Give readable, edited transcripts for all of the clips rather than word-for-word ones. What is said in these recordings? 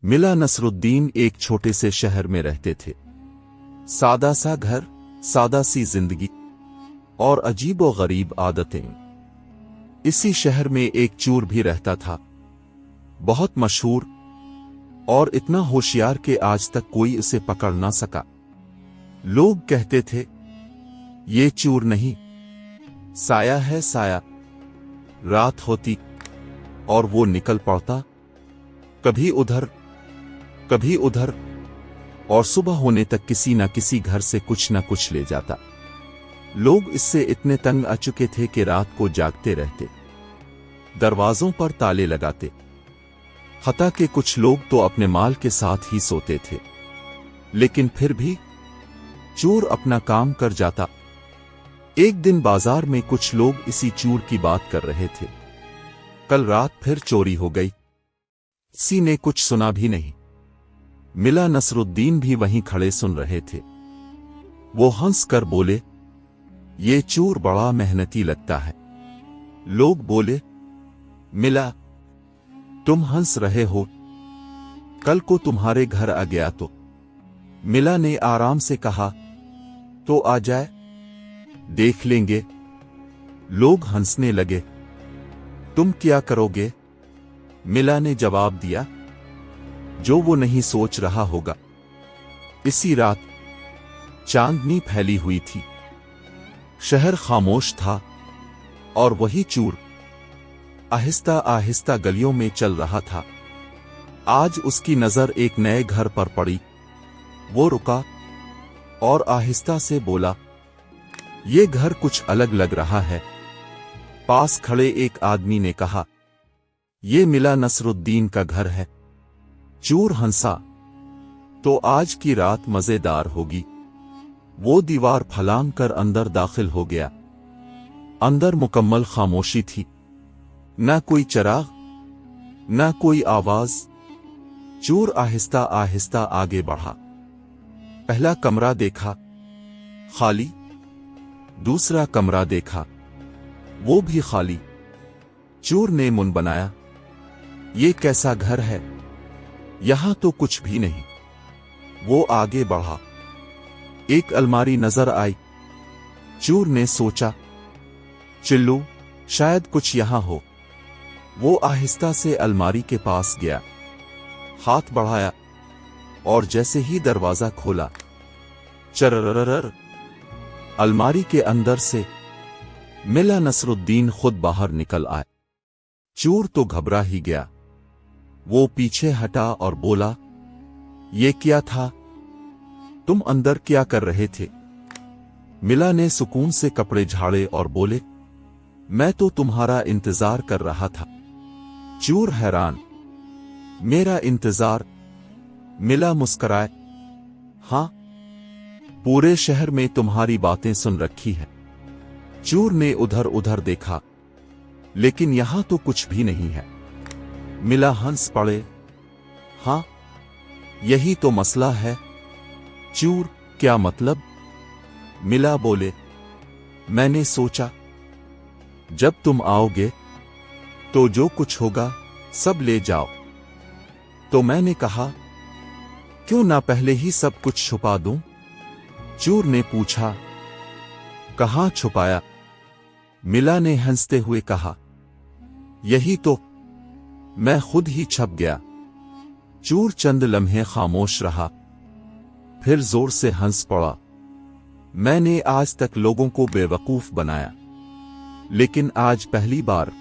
मिला नसरुद्दीन एक छोटे से शहर में रहते थे। सादा सा घर, सादा सी जिंदगी और अजीबो गरीब आदतें। इसी शहर में एक चोर भी रहता था, बहुत मशहूर और इतना होशियार कि आज तक कोई उसे पकड़ ना सका। लोग कहते थे, ये चोर नहीं, साया है साया। रात होती और वो निकल पड़ता, कभी उधर और सुबह होने तक किसी न किसी घर से कुछ न कुछ ले जाता। लोग इससे इतने तंग आ चुके थे कि रात को जागते रहते, दरवाजों पर ताले लगाते। हत्ता कि कुछ लोग तो अपने माल के साथ ही सोते थे, लेकिन फिर भी चोर अपना काम कर जाता। एक दिन बाजार में कुछ लोग इसी चोर की बात कर रहे थे। कल रात फिर चोरी हो गई, किसी ने कुछ सुना भी नहीं। मिला नसरुद्दीन भी वहीं खड़े सुन रहे थे। वो हंस कर बोले, ये चोर बड़ा मेहनती लगता है। लोग बोले, मिला, तुम हंस रहे हो, कल को तुम्हारे घर आ गया तो? मिला ने आराम से कहा, तो आ जाए, देख लेंगे। लोग हंसने लगे। तुम क्या करोगे? मिला ने जवाब दिया, जो वो नहीं सोच रहा होगा। इसी रात चांदनी फैली हुई थी, शहर खामोश था और वही चोर आहिस्ता आहिस्ता गलियों में चल रहा था। आज उसकी नजर एक नए घर पर पड़ी। वो रुका और आहिस्ता से बोला, ये घर कुछ अलग लग रहा है। पास खड़े एक आदमी ने कहा, ये मिला नसरुद्दीन का घर है। चोर हंसा, तो आज की रात मजेदार होगी। वो दीवार फलांग कर अंदर दाखिल हो गया। अंदर मुकम्मल खामोशी थी, न कोई चिराग, न कोई आवाज। चोर आहिस्ता आहिस्ता आगे बढ़ा। पहला कमरा देखा, खाली। दूसरा कमरा देखा, वो भी खाली। चोर ने मुंह बनाया, ये कैसा घर है, यहां तो कुछ भी नहीं। वो आगे बढ़ा। एक अलमारी नजर आई। चोर ने सोचा, चिल्लू, शायद कुछ यहां हो। वो आहिस्ता से अलमारी के पास गया, हाथ बढ़ाया और जैसे ही दरवाजा खोला, चररररर, अलमारी के अंदर से मिला नसरुद्दीन खुद बाहर निकल आए। चोर तो घबरा ही गया। वो पीछे हटा और बोला, ये क्या था? तुम अंदर क्या कर रहे थे? मिला ने सुकून से कपड़े झाड़े और बोले, मैं तो तुम्हारा इंतजार कर रहा था। चोर हैरान, मेरा इंतजार? मिला मुस्कुराए, हां, पूरे शहर में तुम्हारी बातें सुन रखी है। चोर ने उधर उधर देखा, लेकिन यहां तो कुछ भी नहीं है। मिला हंस पड़े, हां, यही तो मसला है। चोर, क्या मतलब? मिला बोले, मैंने सोचा जब तुम आओगे तो जो कुछ होगा सब ले जाओ। तो मैंने कहा, क्यों ना पहले ही सब कुछ छुपा दूं? चोर ने पूछा, कहां छुपाया? मिला ने हंसते हुए कहा, यही तो, मैं खुद ही छप गया। चोर चंद लम्हे खामोश रहा, फिर जोर से हंस पड़ा। मैंने आज तक लोगों को बेवकूफ बनाया, लेकिन आज पहली बार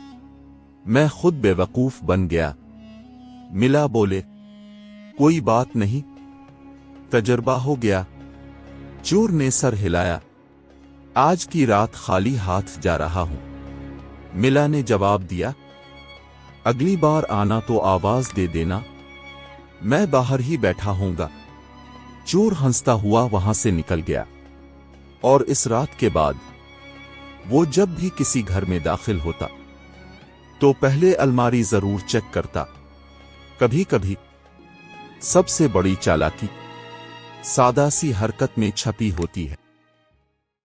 मैं खुद बेवकूफ बन गया। मिला बोले, कोई बात नहीं, तजर्बा हो गया। चोर ने सर हिलाया, आज की रात खाली हाथ जा रहा हूं। मिला ने जवाब दिया, अगली बार आना तो आवाज दे देना, मैं बाहर ही बैठा होऊंगा। चोर हंसता हुआ वहां से निकल गया और इस रात के बाद वो जब भी किसी घर में दाखिल होता तो पहले अलमारी जरूर चेक करता। कभी कभी सबसे बड़ी चालाकी सादा सी हरकत में छपी होती है।